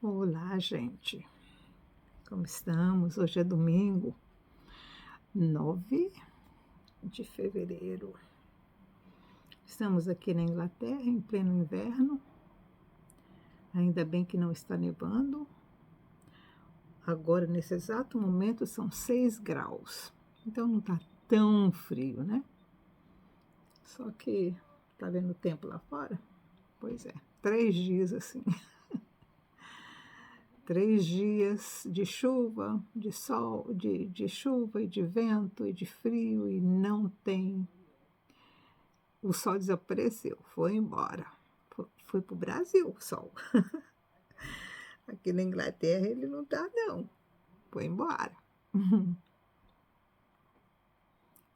Olá, gente. Como estamos? Hoje é domingo, 9 de fevereiro. Estamos aqui na Inglaterra, em pleno inverno. Ainda bem que não está nevando. Agora, nesse exato momento, são 6 graus. Então, não está tão frio, né? Só que, tá vendo o tempo lá fora? Pois é, 3 dias assim. 3 dias de chuva, de sol, de chuva e de vento e de frio e não tem. O sol desapareceu, foi embora. Foi para o Brasil o sol. Aqui na Inglaterra ele não tá, não. Foi embora.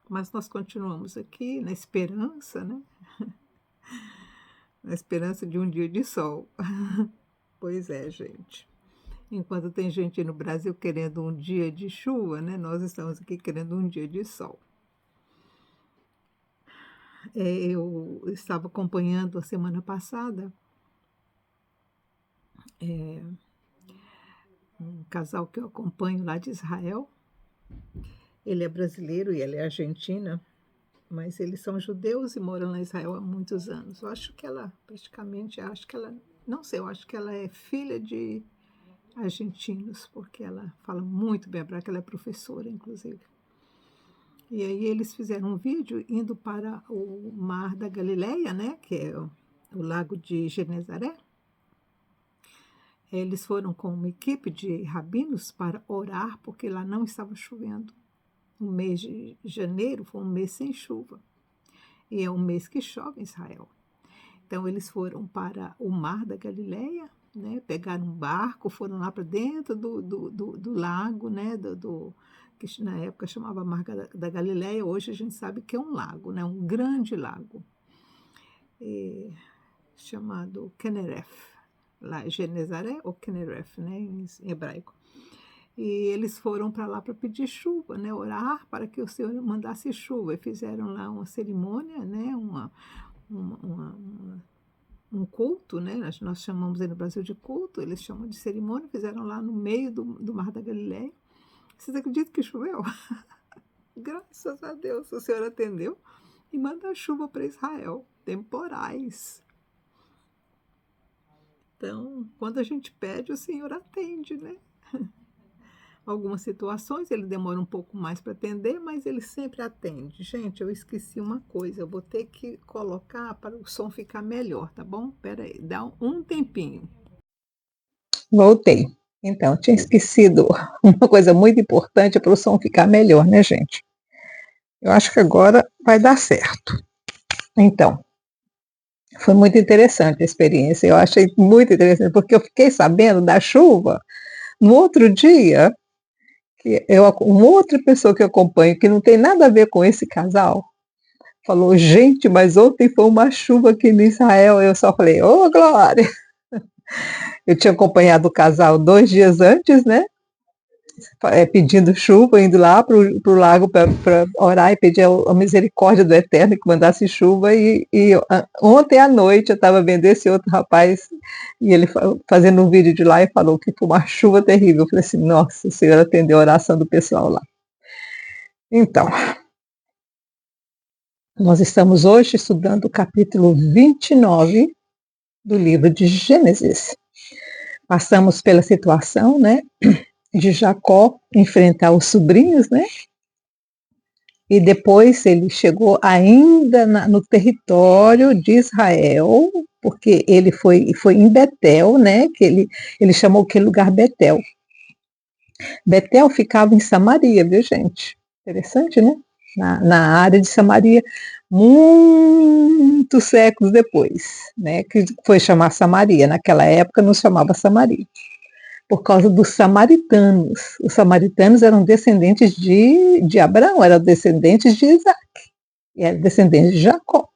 Mas nós continuamos aqui na esperança, né? Na esperança de um dia de sol. Pois é, gente. Enquanto tem gente no Brasil querendo um dia de chuva, né? Nós estamos aqui querendo um dia de sol. Eu estava acompanhando a semana passada um casal que eu acompanho lá de Israel. Ele é brasileiro e ela é argentina, mas eles são judeus e moram lá em Israel há muitos anos. Eu acho que ela, praticamente, não sei, eu acho que ela é filha de argentinos, porque ela fala muito bem hebraico, ela é professora, inclusive. E aí eles fizeram um vídeo indo para o Mar da Galileia, né, que é o Lago de Genezaré. Eles foram com uma equipe de rabinos para orar, porque lá não estava chovendo. O mês de janeiro foi um mês sem chuva. E é um mês que chove em Israel. Então, eles foram para o Mar da Galileia, né? Pegaram um barco, foram lá para dentro do lago, né? Que na época chamava Mar da Galileia, hoje a gente sabe que é um lago, né? Um grande lago, chamado Kinneret. Lá, Genezaré ou Kinneret, né? Em hebraico. E eles foram para lá para pedir chuva, né? Orar para que o Senhor mandasse chuva. E fizeram lá uma cerimônia, né? Um culto, né? Nós chamamos aí no Brasil de culto, eles chamam de cerimônia. Fizeram lá no meio do Mar da Galileia. Vocês acreditam que choveu? Graças a Deus, o Senhor atendeu e manda chuva para Israel, temporais. Então, quando a gente pede, o Senhor atende, né? Algumas situações ele demora um pouco mais para atender, mas ele sempre atende. Gente, eu esqueci uma coisa, eu vou ter que colocar para o som ficar melhor, tá bom? Espera aí, dá um tempinho. Voltei. Então, tinha esquecido uma coisa muito importante para o som ficar melhor, né, gente? Eu acho que agora vai dar certo. Então, foi muito interessante a experiência. Eu achei muito interessante, porque eu fiquei sabendo da chuva no outro dia, uma outra pessoa que eu acompanho, que não tem nada a ver com esse casal, falou, gente, mas ontem foi uma chuva aqui em Israel. Eu só falei, ô, Glória! Eu tinha acompanhado o casal 2 dias antes, né? Pedindo chuva, indo lá para o lago para orar e pedir a misericórdia do Eterno que mandasse chuva. E ontem à noite eu estava vendo esse outro rapaz e ele fazendo um vídeo de lá e falou que foi uma chuva terrível. Eu falei assim, nossa, o Senhor atendeu a oração do pessoal lá. Então, nós estamos hoje estudando o capítulo 29 do livro de Gênesis. Passamos pela situação, né, de Jacó enfrentar os sobrinhos, né? E depois ele chegou ainda no território de Israel, porque ele foi em Betel, né? Que ele chamou aquele lugar Betel. Betel ficava em Samaria, viu, gente? Interessante, né? Na área de Samaria, muitos séculos depois, né? Que foi chamar Samaria. Naquela época não se chamava Samaria, por causa dos samaritanos. Os samaritanos eram descendentes de Abraão, eram descendentes de Isaac, eram descendentes de Jacó.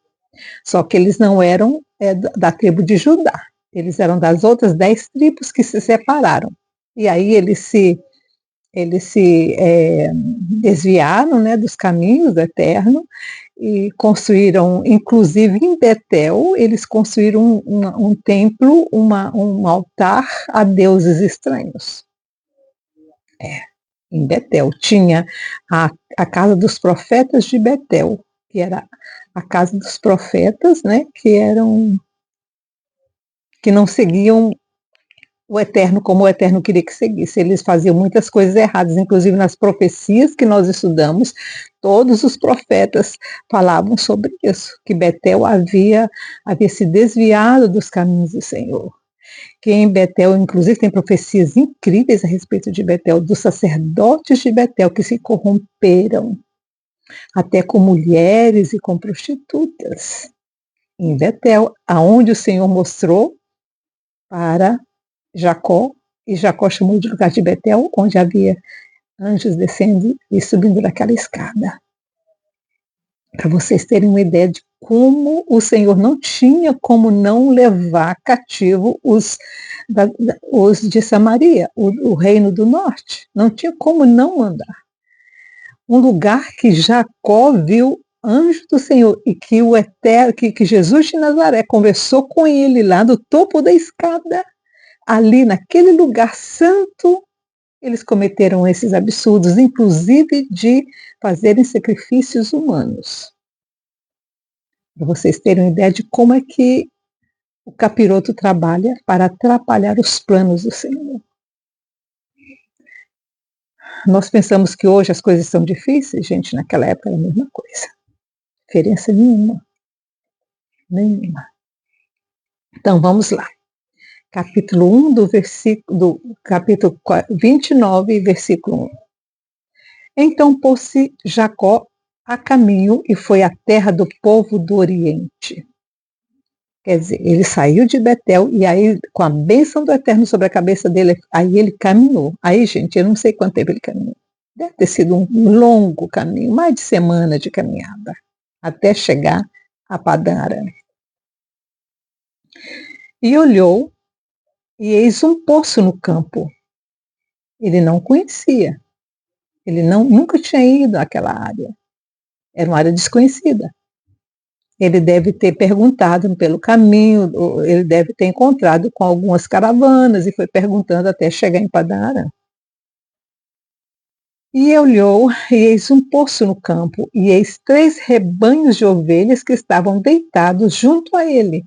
Só que eles não eram da tribo de Judá, eles eram das outras 10 tribos que se separaram. E aí eles se desviaram, né, dos caminhos do Eterno e construíram, inclusive em Betel, eles construíram um templo, um altar a deuses estranhos. Em Betel tinha a casa dos profetas de Betel, que era a casa dos profetas, né, que não seguiam o Eterno como o Eterno queria que seguisse. Eles faziam muitas coisas erradas, inclusive nas profecias que nós estudamos, todos os profetas falavam sobre isso, que Betel havia se desviado dos caminhos do Senhor. Que em Betel, inclusive, tem profecias incríveis a respeito de Betel, dos sacerdotes de Betel que se corromperam, até com mulheres e com prostitutas. Em Betel, aonde o Senhor mostrou para Jacó, e Jacó chamou de lugar de Betel, onde havia anjos descendo e subindo daquela escada. Para vocês terem uma ideia de como o Senhor não tinha como não levar cativo os de Samaria, o reino do norte. Não tinha como não mandar. Um lugar que Jacó viu anjo do Senhor e que o Eterno, que Jesus de Nazaré conversou com ele lá no topo da escada, ali naquele lugar santo, eles cometeram esses absurdos, inclusive de fazerem sacrifícios humanos. Para vocês terem uma ideia de como é que o capiroto trabalha para atrapalhar os planos do Senhor. Nós pensamos que hoje as coisas são difíceis, gente, naquela época era a mesma coisa. Diferença nenhuma. Nenhuma. Então vamos lá. Capítulo 1 do capítulo 29, versículo 1. Então pôs-se Jacó a caminho e foi à terra do povo do Oriente. Quer dizer, ele saiu de Betel e aí, com a bênção do Eterno sobre a cabeça dele, aí ele caminhou. Aí, gente, eu não sei quanto tempo ele caminhou. Deve ter sido um longo caminho, mais de semana de caminhada, até chegar a Padã Arã. E olhou, e eis um poço no campo. Ele não conhecia. Ele nunca tinha ido àquela área. Era uma área desconhecida. Ele deve ter perguntado pelo caminho, ele deve ter encontrado com algumas caravanas e foi perguntando até chegar em Padã Arã. E olhou, e eis um poço no campo, e eis 3 rebanhos de ovelhas que estavam deitados junto a ele.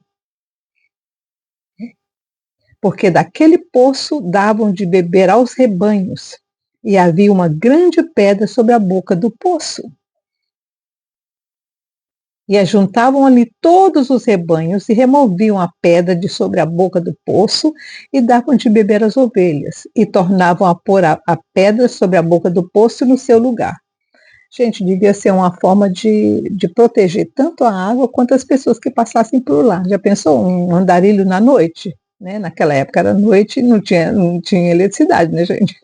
Porque daquele poço davam de beber aos rebanhos, e havia uma grande pedra sobre a boca do poço. E ajuntavam ali todos os rebanhos e removiam a pedra de sobre a boca do poço e davam de beber às ovelhas, e tornavam a pôr a pedra sobre a boca do poço no seu lugar. Gente, devia ser uma forma de proteger tanto a água quanto as pessoas que passassem por lá. Já pensou um andarilho na noite? Né? Naquela época era noite e não tinha eletricidade, né, gente?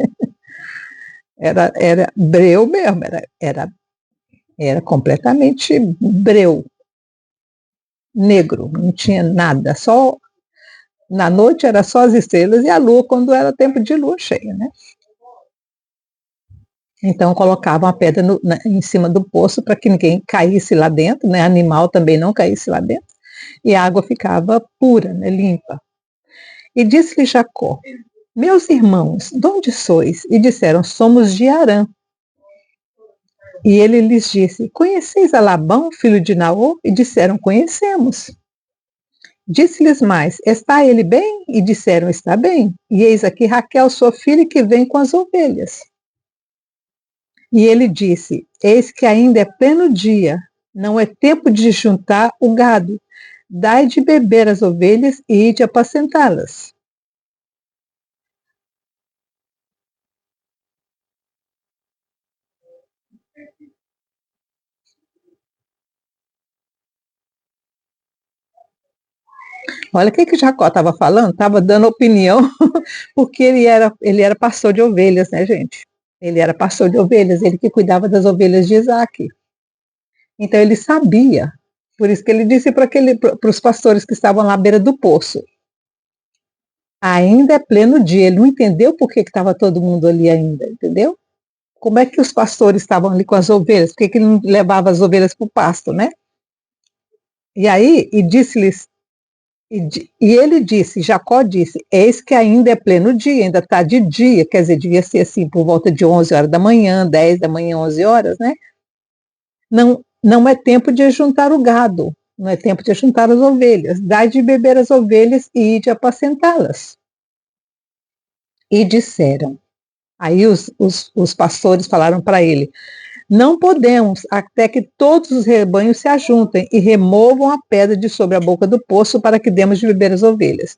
Era breu mesmo, era completamente breu, negro, não tinha nada, só na noite era só as estrelas e a lua quando era tempo de lua cheia, né? Então colocavam a pedra em cima do poço para que ninguém caísse lá dentro, né? Animal também não caísse lá dentro, e a água ficava pura, né? Limpa. E disse-lhe Jacó: meus irmãos, de onde sois? E disseram: somos de Harã. E ele lhes disse: conheceis a Labão, filho de Naor? E disseram: conhecemos. Disse-lhes mais: está ele bem? E disseram: está bem. E eis aqui Raquel, sua filha, que vem com as ovelhas. E ele disse: eis que ainda é pleno dia, não é tempo de juntar o gado. Dai de beber as ovelhas e ide apacentá-las. Olha o que Jacó estava falando, estava dando opinião, porque ele era pastor de ovelhas, né, gente? Ele era pastor de ovelhas, ele que cuidava das ovelhas de Isaac. Então ele sabia, por isso que ele disse para os pastores que estavam lá à beira do poço: ainda é pleno dia. Ele não entendeu por que estava todo mundo ali ainda, entendeu? como é que os pastores estavam ali com as ovelhas? Por que ele não levava as ovelhas para o pasto, né? E aí, e disse-lhes, e ele disse, Jacó disse, eis que ainda é pleno dia, ainda está de dia, quer dizer, devia ser assim, por volta de 11 horas da manhã, 10 da manhã, 11 horas, né? Não é tempo de juntar o gado, não é tempo de juntar as ovelhas, dai de beber as ovelhas e ide apacentá-las. E disseram, aí os pastores falaram para ele, não podemos até que todos os rebanhos se ajuntem e removam a pedra de sobre a boca do poço para que demos de beber as ovelhas.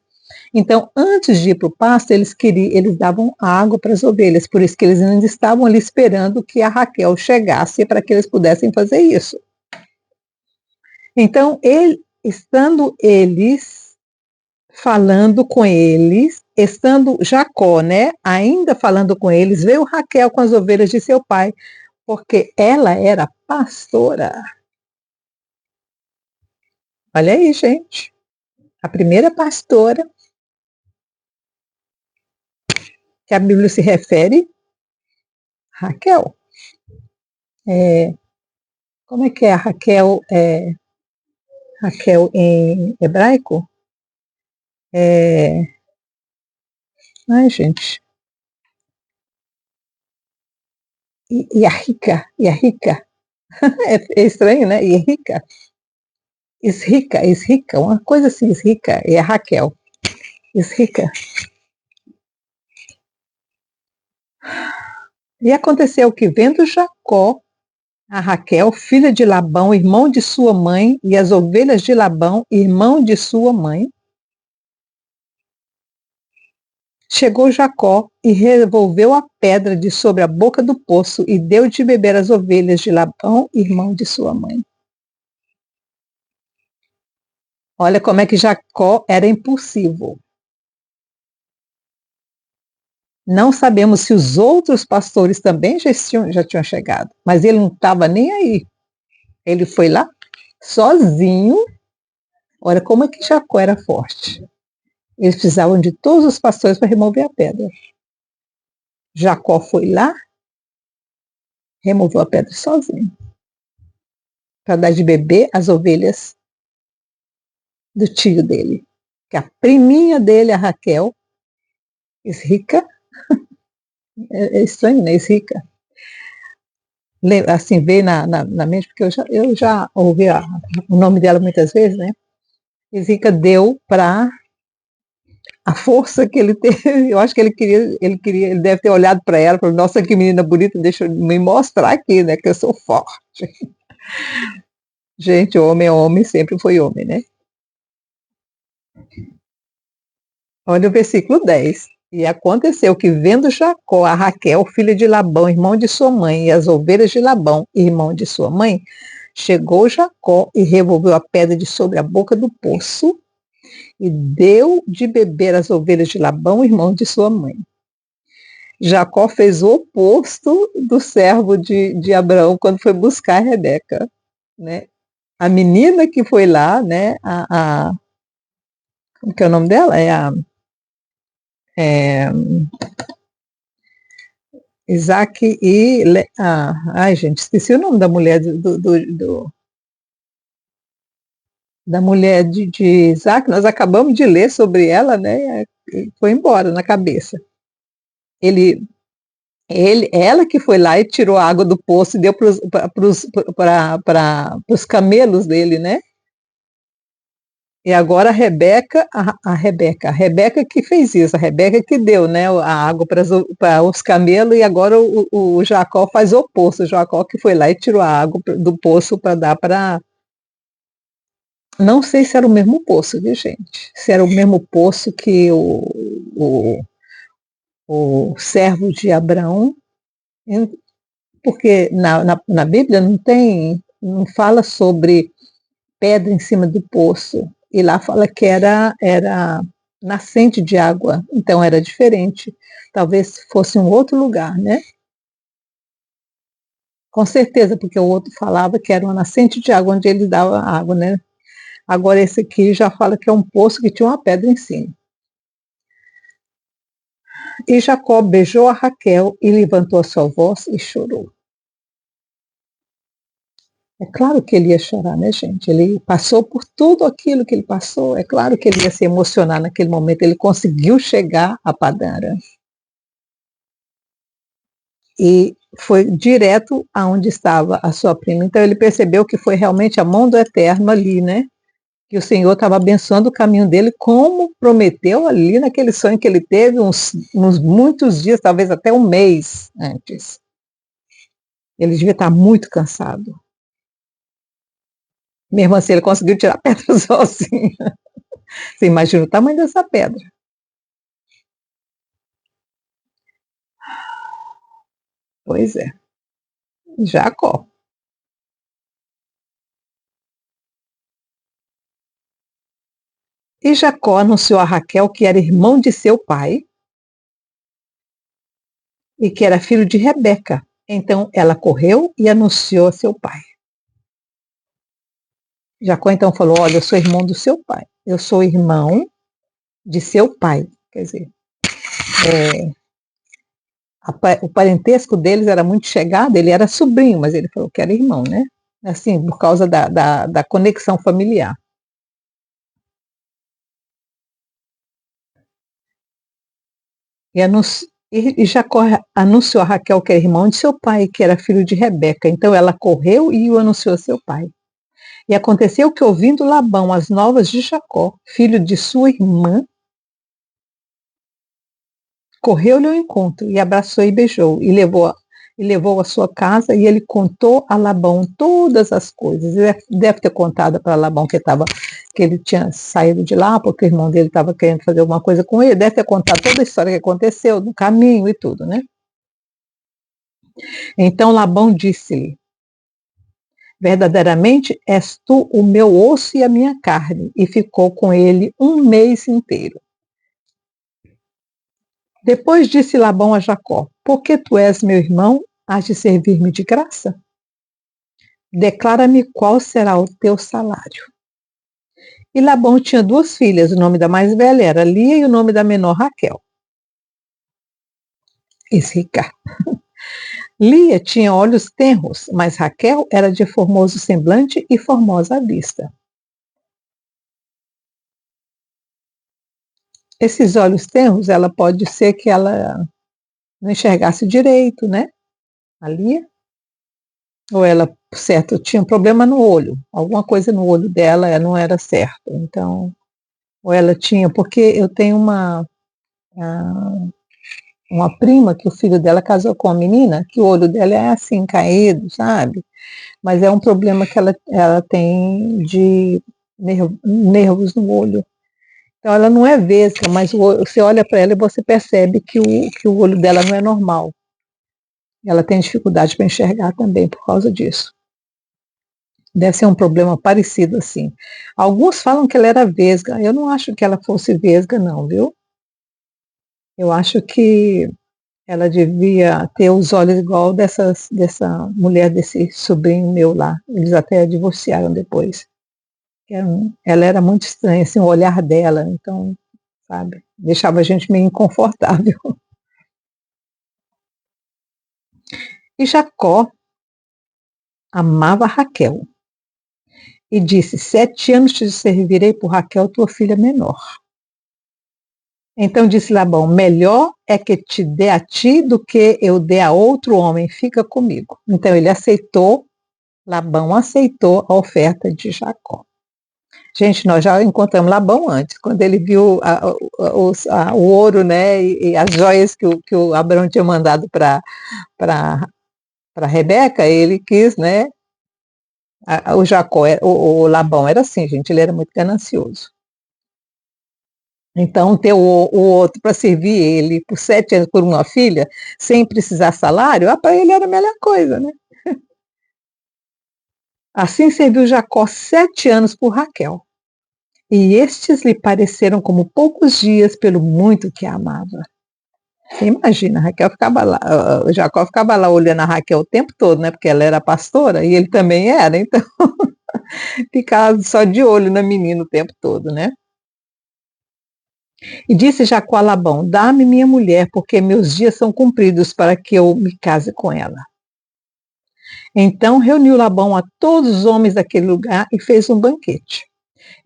Então, antes de ir para o pasto, eles davam água para as ovelhas, por isso que eles ainda estavam ali esperando que a Raquel chegasse para que eles pudessem fazer isso. Então, estando eles falando com eles, estando Jacó, né, ainda falando com eles, veio Raquel com as ovelhas de seu pai, porque ela era pastora. Olha aí, gente. A primeira pastora que a Bíblia se refere, Raquel. Como é que é a Raquel? Raquel em hebraico? Ai, gente. E a rica. É estranho, né? E rica. Isrica, uma coisa assim, Isrica, e a Raquel. Isrica. E aconteceu que, vendo Jacó, a Raquel, filha de Labão, irmão de sua mãe, e as ovelhas de Labão, irmão de sua mãe, chegou Jacó e revolveu a pedra de sobre a boca do poço e deu de beber às ovelhas de Labão, irmão de sua mãe. Olha como é que Jacó era impulsivo. Não sabemos se os outros pastores também já tinham chegado, mas ele não estava nem aí. Ele foi lá sozinho. Olha como é que Jacó era forte. Eles precisavam de todos os pastores para remover a pedra. Jacó foi lá, removeu a pedra sozinho, para dar de beber às ovelhas do tio dele. Que a priminha dele, a Raquel, Isrica, é estranho, né? Isrica. Assim, veio na mente, porque eu já ouvi o nome dela muitas vezes, né? Isrica deu para a força que ele teve. Eu acho que ele deve ter olhado para ela e falou, nossa, que menina bonita, deixa eu me mostrar aqui, né? Que eu sou forte. Gente, homem é homem, sempre foi homem, né? Olha o versículo 10. E aconteceu que, vendo Jacó, a Raquel, filha de Labão, irmão de sua mãe, e as ovelhas de Labão, irmão de sua mãe, chegou Jacó e revolveu a pedra de sobre a boca do poço e deu de beber às ovelhas de Labão, irmão de sua mãe. Jacó fez o oposto do servo de Abraão quando foi buscar Rebeca, né? A menina que foi lá, né? Como que é o nome dela? Isaac e... ai, gente, esqueci o nome da mulher da mulher de Isaac. Nós acabamos de ler sobre ela, né? Foi embora na cabeça. Ela que foi lá e tirou a água do poço e deu para os camelos dele, né? E agora a Rebeca que fez isso, a Rebeca que deu, né, a água para os camelos, e agora o Jacó faz o oposto, o Jacó que foi lá e tirou a água do poço para dar para... Não sei se era o mesmo poço, viu, gente? Se era o mesmo poço que o servo de Abraão, porque na Bíblia não fala sobre pedra em cima do poço, e lá fala que era nascente de água, então era diferente, talvez fosse um outro lugar, né? Com certeza, porque o outro falava que era uma nascente de água onde ele dava água, né? Agora esse aqui já fala que é um poço que tinha uma pedra em cima. E Jacó beijou a Raquel e levantou a sua voz e chorou. É claro que ele ia chorar, né, gente? Ele passou por tudo aquilo que ele passou. É claro que ele ia se emocionar naquele momento. Ele conseguiu chegar a Padã Arã. E foi direto aonde estava a sua prima. Então ele percebeu que foi realmente a mão do Eterno ali, né? Que o Senhor estava abençoando o caminho dele, como prometeu ali naquele sonho que ele teve uns muitos dias, talvez até um mês antes. Ele devia estar muito cansado. Mesmo assim, ele conseguiu tirar a pedra sozinho. Você imagina o tamanho dessa pedra. Pois é. Jacó. E Jacó anunciou a Raquel que era irmão de seu pai e que era filho de Rebeca. Então ela correu e anunciou a seu pai. Jacó então falou: olha, eu sou irmão do seu pai. Eu sou irmão de seu pai. Quer dizer, o parentesco deles era muito chegado, ele era sobrinho, mas ele falou que era irmão, né? Assim, por causa da conexão familiar. E Jacó anunciou a Raquel que era irmão de seu pai, que era filho de Rebeca. Então ela correu e o anunciou a seu pai. E aconteceu que, ouvindo Labão as novas de Jacó, filho de sua irmã, correu-lhe ao encontro e abraçou e beijou, e levou à sua casa, e ele contou a Labão todas as coisas. Ele deve ter contado para Labão que ele tinha saído de lá, porque o irmão dele estava querendo fazer alguma coisa com ele, deve ter contado toda a história que aconteceu, no caminho e tudo, né? Então Labão disse-lhe: verdadeiramente és tu o meu osso e a minha carne, e ficou com ele um mês inteiro. Depois disse Labão a Jacó: porque tu és meu irmão, hás de servir-me de graça? Declara-me qual será o teu salário. E Labão tinha duas filhas, o nome da mais velha era Lia e o nome da menor Raquel. Rica. Lia tinha olhos tenros, mas Raquel era de formoso semblante e formosa à vista. Esses olhos tenros, ela pode ser que ela não enxergasse direito, né? A Lia. Ou ela, certo, tinha um problema no olho, alguma coisa no olho dela não era certo. Então, ou ela tinha, porque eu tenho uma prima que o filho dela casou com uma menina, que o olho dela é assim, caído, sabe? Mas é um problema que ela tem de nervos no olho. Então ela não é vesga, mas você olha para ela e você percebe que o olho dela não é normal. Ela tem dificuldade para enxergar também por causa disso. Deve ser um problema parecido assim. Alguns falam que ela era vesga. Eu não acho que ela fosse vesga, não, viu? Eu acho que ela devia ter os olhos igual dessa mulher, desse sobrinho meu lá. Eles até divorciaram depois. Ela era muito estranha, assim, o olhar dela. Então, sabe, deixava a gente meio inconfortável. E Jacó amava Raquel. E disse: 7 anos te servirei por Raquel, tua filha menor. Então disse Labão: melhor é que te dê a ti do que eu dê a outro homem, fica comigo. Então ele aceitou, Labão aceitou a oferta de Jacó. Gente, nós já encontramos Labão antes, quando ele viu o ouro, né, e as joias que o Abraão tinha mandado para Rebeca, ele quis, né, o Jacó, o Labão era assim, gente, ele era muito ganancioso. Então, ter o outro para servir ele por 7 anos por uma filha, sem precisar salário, para ele era a melhor coisa, né? Assim serviu Jacó 7 anos por Raquel. E estes lhe pareceram como poucos dias pelo muito que a amava. Você imagina, Raquel ficava lá, Jacó ficava lá olhando a Raquel o tempo todo, né? Porque ela era pastora e ele também era, então ficava só de olho na menina o tempo todo, né? E disse Jacó a Labão: dá-me minha mulher, porque meus dias são cumpridos para que eu me case com ela. Então reuniu Labão a todos os homens daquele lugar e fez um banquete.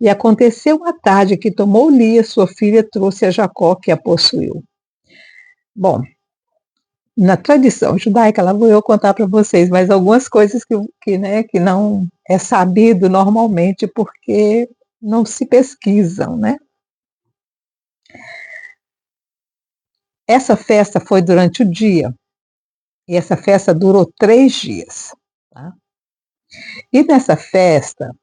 E aconteceu uma tarde que tomou Lia, sua filha, trouxe a Jacó, que a possuiu. Bom, na tradição judaica, lá vou eu contar para vocês, mas algumas coisas que não é sabido normalmente porque não se pesquisam, né? Essa festa foi durante o dia, e essa festa durou 3 dias. Tá? E nessa festa,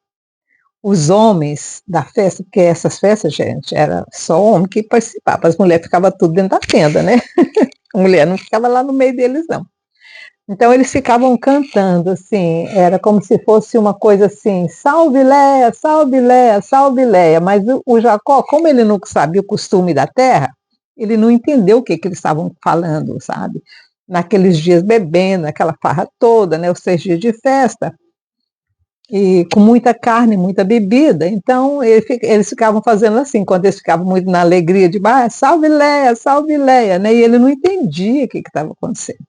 os homens da festa, porque essas festas, gente, era só homem que participava, as mulheres ficavam tudo dentro da tenda, né? A mulher não ficava lá no meio deles, não. Então eles ficavam cantando, assim, era como se fosse uma coisa assim, salve Léa, salve Léa, salve Léa. Mas o Jacó, como ele não sabia o costume da terra, ele não entendeu o que eles estavam falando, sabe? Naqueles dias bebendo, aquela farra toda, né? Os 6 dias de festa, e com muita carne, muita bebida. Então eles ficavam fazendo assim, quando eles ficavam muito na alegria de salve Léa, né? E ele não entendia o que estava acontecendo.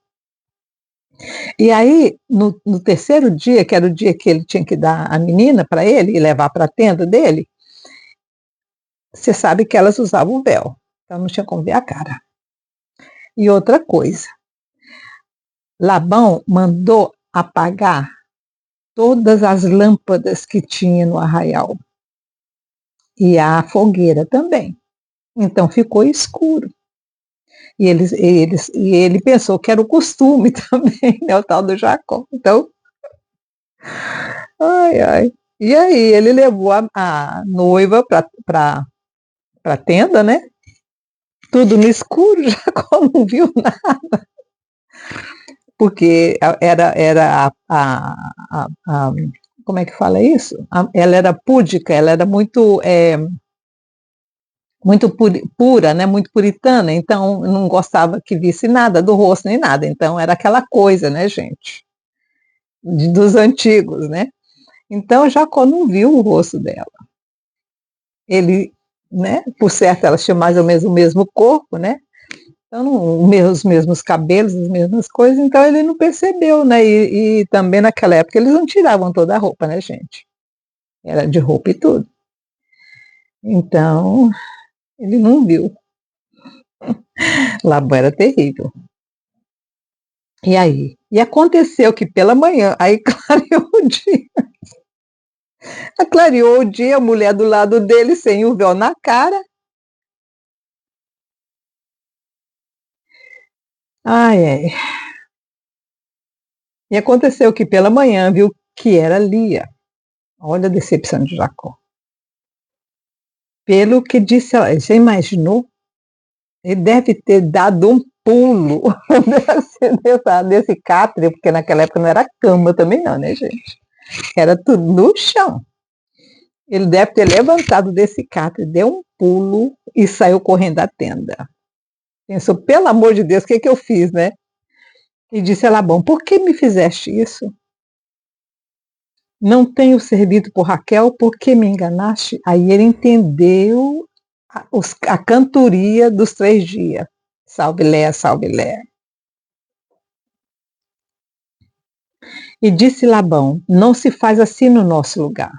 E aí, no terceiro dia, que era o dia que ele tinha que dar a menina para ele e levar para a tenda dele, você sabe que elas usavam véu, então não tinha como ver a cara. E outra coisa, Labão mandou apagar todas as lâmpadas que tinha no arraial e a fogueira também. Então ficou escuro. E ele pensou que era o costume também, né, o tal do Jacó. Então, ai, ai. E aí ele levou a noiva para a tenda, né? Tudo no escuro, Jacó não viu nada, porque era como é que fala isso? Ela era púdica, ela era muito pura, né? Muito puritana, então não gostava que visse nada do rosto nem nada. Então era aquela coisa, né, gente? Dos antigos, né? Então Jacó não viu o rosto dela. Ele, né? Por certo, ela tinha mais ou menos o mesmo corpo, né? Então, os mesmos cabelos, as mesmas coisas, então ele não percebeu, né? E também naquela época eles não tiravam toda a roupa, né, gente? Era de roupa e tudo. Então, ele não viu. Labão era terrível. E aí? E aconteceu que pela manhã, aí clareou o dia. Clareou o dia, a mulher do lado dele, sem o véu na cara. Ai, ai. E aconteceu que pela manhã viu que era Lia. Olha a decepção de Jacó. Pelo que disse ela, você imaginou? Ele deve ter dado um pulo desse catre, porque naquela época não era cama também não, né, gente? Era tudo no chão. Ele deve ter levantado desse catre, deu um pulo e saiu correndo da tenda. Pensou, pelo amor de Deus, o que eu fiz, né? E disse a Labão, por que me fizeste isso? Não tenho servido por Raquel, por que me enganaste? Aí ele entendeu a cantoria dos 3 dias. Salve Léa, salve Léa. E disse Labão, não se faz assim no nosso lugar,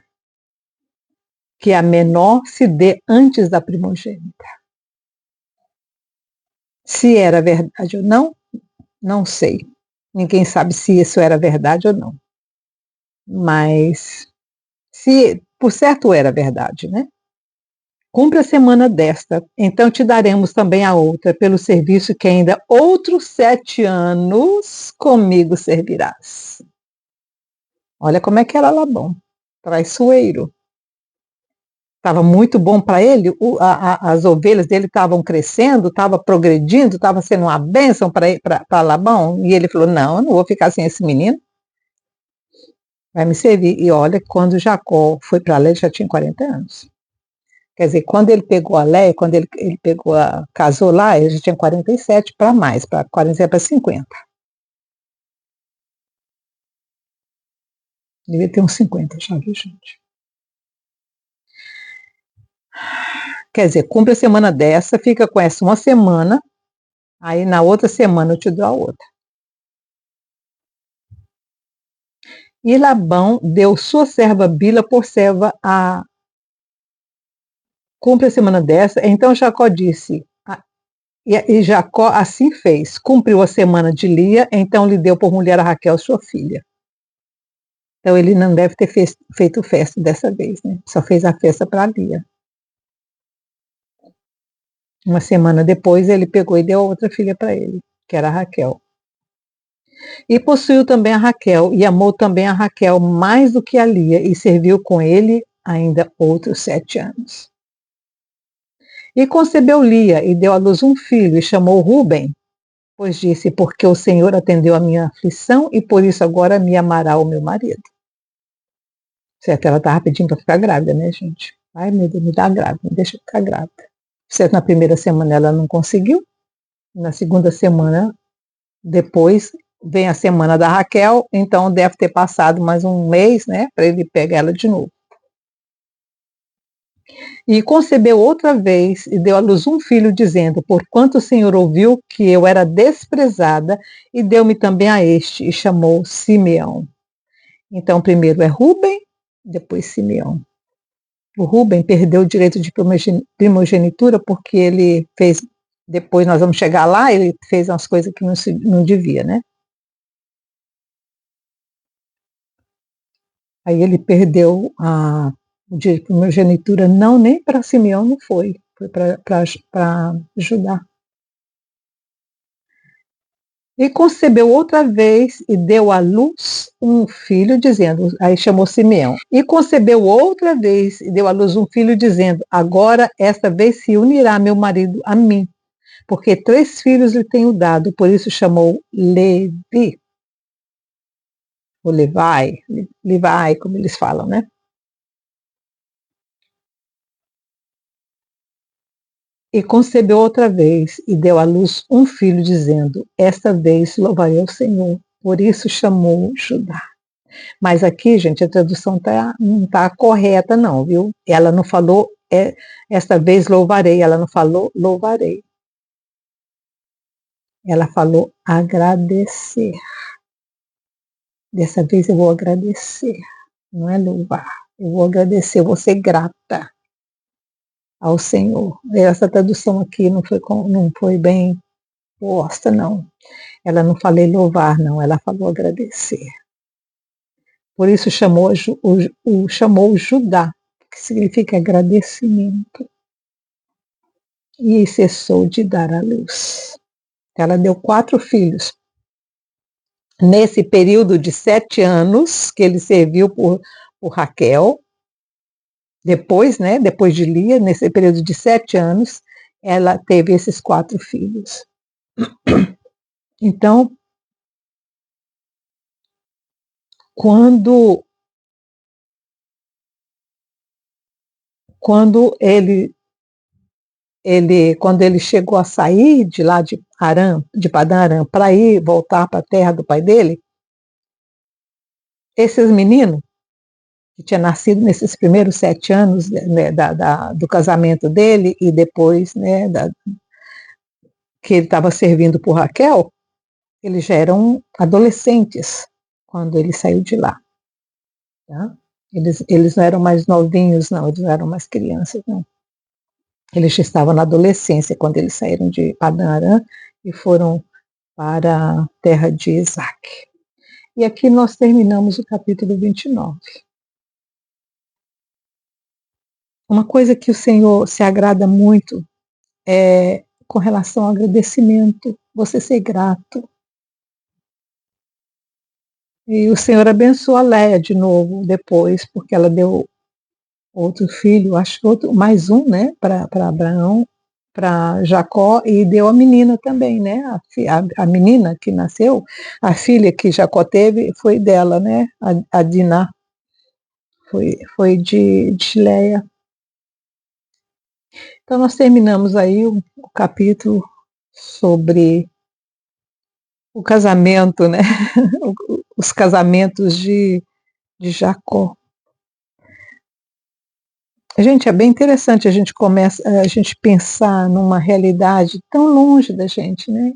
que a menor se dê antes da primogênita. Se era verdade ou não, não sei. Ninguém sabe se isso era verdade ou não. Mas, se por certo era verdade, né? Cumpre a semana desta, então te daremos também a outra, pelo serviço que ainda outros 7 anos comigo servirás. Olha como é que era Labão, traiçoeiro. Estava muito bom para ele, as ovelhas dele estavam crescendo, estava progredindo, estava sendo uma bênção para Labão, e ele falou, não, eu não vou ficar sem esse menino, vai me servir. E olha, quando Jacó foi para lá, ele já tinha 40 anos. Quer dizer, quando ele pegou a Léia, quando ele pegou casou lá, ele já tinha 47 para mais, para 47 para 50. Devia ter uns 50 já, viu, gente? quer dizer, cumpre a semana dessa, fica com essa uma semana, aí na outra semana eu te dou a outra. E Labão deu sua serva Bila por serva a cumpre a semana dessa. Então Jacó disse, e Jacó assim fez, cumpriu a semana de Lia, então lhe deu por mulher a Raquel, sua filha. Então ele não deve ter feito festa dessa vez, né? Só fez a festa para Lia. Uma semana depois ele pegou e deu outra filha para ele, que era a Raquel. E possuiu também a Raquel, e amou também a Raquel mais do que a Lia, e serviu com ele ainda outros 7 anos. E concebeu Lia, e deu à luz um filho, e chamou Ruben, pois disse, porque o Senhor atendeu a minha aflição, e por isso agora me amará o meu marido. Certo, ela estava pedindo para ficar grávida, né, gente? Ai, meu Deus, me dá grávida, me deixa ficar grávida. Certo, na primeira semana ela não conseguiu, na segunda semana, depois, vem a semana da Raquel, então deve ter passado mais um mês, né, para ele pegar ela de novo. E concebeu outra vez e deu à luz um filho, dizendo, porquanto o Senhor ouviu que eu era desprezada, e deu-me também a este, e chamou Simeão. Então, primeiro é Ruben, depois Simeão. O Ruben perdeu o direito de primogenitura porque ele fez, depois nós vamos chegar lá, ele fez umas coisas que não devia, né? Aí ele perdeu o direito de primogenitura, não, nem para Simeão não foi para Judá. E concebeu outra vez e deu à luz um filho, dizendo, aí chamou Simeão. E concebeu outra vez e deu à luz um filho, dizendo, agora esta vez se unirá meu marido a mim, porque 3 filhos lhe tenho dado, por isso chamou Levi. O Levi, como eles falam, né? E concebeu outra vez e deu à luz um filho, dizendo, esta vez louvarei ao Senhor, por isso chamou Judá. Mas aqui, gente, a tradução não está correta não, viu? Ela não falou, esta vez louvarei, ela não falou louvarei. Ela falou agradecer. Dessa vez eu vou agradecer, não é louvar. Eu vou agradecer, eu vou ser grata ao Senhor. Essa tradução aqui não foi bem posta, não. Ela não falou louvar, não, ela falou agradecer. Por isso chamou Judá, que significa agradecimento. E cessou de dar à luz. Ela deu 4 filhos. Nesse período de 7 anos que ele serviu por Raquel, depois, né, depois de Lia, nesse período de 7 anos, ela teve esses 4 filhos. Então, quando ele chegou a sair de lá de Padã Arã, para voltar para a terra do pai dele, esses meninos que tinha nascido nesses primeiros 7 anos, né, do casamento dele e depois, né, que ele estava servindo por Raquel, eles já eram adolescentes quando ele saiu de lá. Tá? Eles não eram mais novinhos, não, eles não eram mais crianças, não. Eles já estavam na adolescência quando eles saíram de Padã Arã e foram para a terra de Isaac. E aqui nós terminamos o capítulo 29. Uma coisa que o Senhor se agrada muito é com relação ao agradecimento, você ser grato. E o Senhor abençoou a Léia de novo depois, porque ela deu outro filho, acho que mais um, né, para Abraão, para Jacó, e deu a menina também, né, a menina que nasceu, a filha que Jacó teve, foi dela, né, a Diná, foi de Léia. Então nós terminamos aí o capítulo sobre o casamento, né, os casamentos de Jacó. Gente, é bem interessante a gente pensar numa realidade tão longe da gente, né?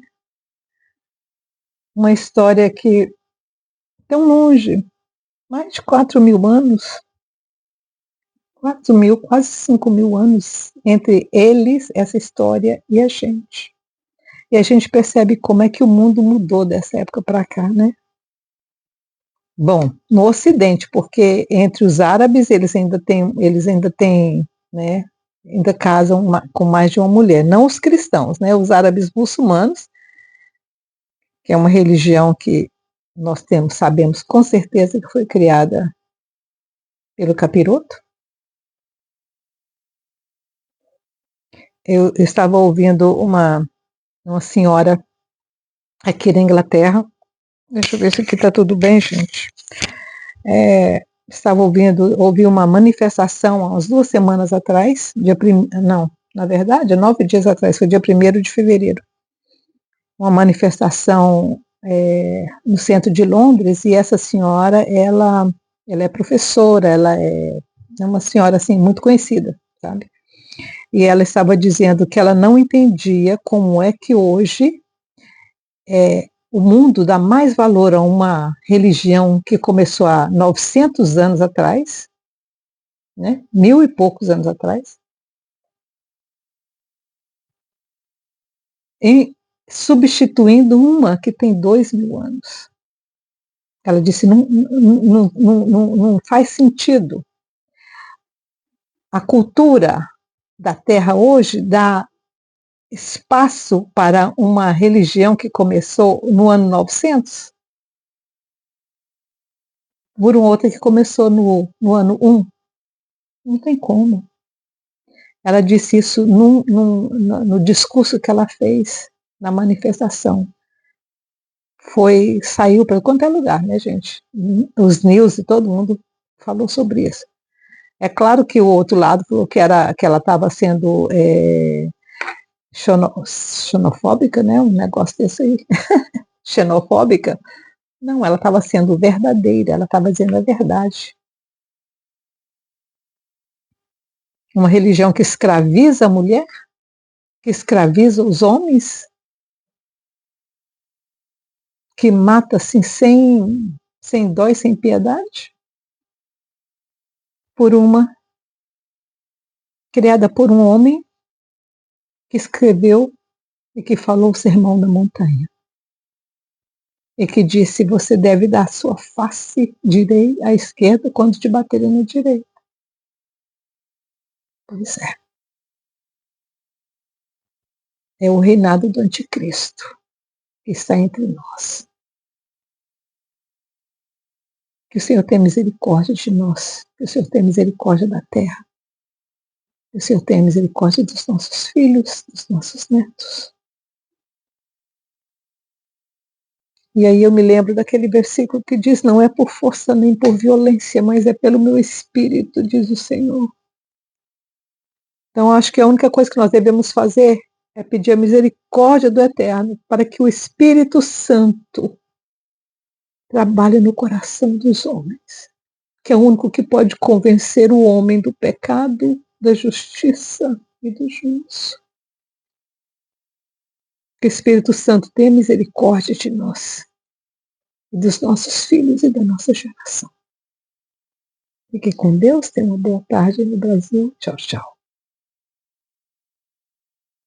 Uma história que tão longe, mais de 4.000 anos, 4.000, quase 5.000 anos entre eles, essa história e a gente. E a gente percebe como é que o mundo mudou dessa época para cá, né? Bom, no Ocidente, porque entre os árabes eles ainda têm, né? Ainda casam com mais de uma mulher, não os cristãos, né? Os árabes muçulmanos, que é uma religião que sabemos com certeza que foi criada pelo capiroto. Eu estava ouvindo uma senhora aqui na Inglaterra. Deixa eu ver se aqui está tudo bem, gente. Ouvi uma manifestação há umas 2 semanas atrás, não, na verdade, 9 dias atrás, foi dia 1º de fevereiro. Uma manifestação no centro de Londres, e essa senhora, ela é professora, ela é uma senhora assim muito conhecida, sabe? E ela estava dizendo que ela não entendia como é que hoje o mundo dá mais valor a uma religião que começou há 900 anos atrás, né? 1000 e poucos anos atrás, substituindo uma que tem 2.000 anos. Ela disse, não faz sentido. A cultura da Terra hoje dá espaço para uma religião que começou no ano 900, por uma outra que começou no ano 1. Não tem como. Ela disse isso no discurso que ela fez, na manifestação. Saiu para qualquer lugar, né, gente? Os news e todo mundo falou sobre isso. É claro que o outro lado falou que ela estava sendo xenofóbica, né? Um negócio desse aí. Xenofóbica. Não, ela estava sendo verdadeira, ela estava dizendo a verdade. Uma religião que escraviza a mulher, que escraviza os homens, que mata assim sem dó e sem piedade, criada por um homem que escreveu e que falou o Sermão da Montanha. E que disse, você deve dar sua face à esquerda quando te baterem na direita. Pois é. É o reinado do anticristo que está entre nós. Que o Senhor tenha misericórdia de nós. Que o Senhor tenha misericórdia da terra. Que o Senhor tenha misericórdia dos nossos filhos, dos nossos netos. E aí eu me lembro daquele versículo que diz, não é por força nem por violência, mas é pelo meu espírito, diz o Senhor. Então acho que a única coisa que nós devemos fazer é pedir a misericórdia do Eterno para que o Espírito Santo trabalhe no coração dos homens, que é o único que pode convencer o homem do pecado, da justiça e do juízo. Que o Espírito Santo tenha misericórdia de nós, e dos nossos filhos e da nossa geração. Fique com Deus, tenha uma boa tarde no Brasil. Tchau, tchau.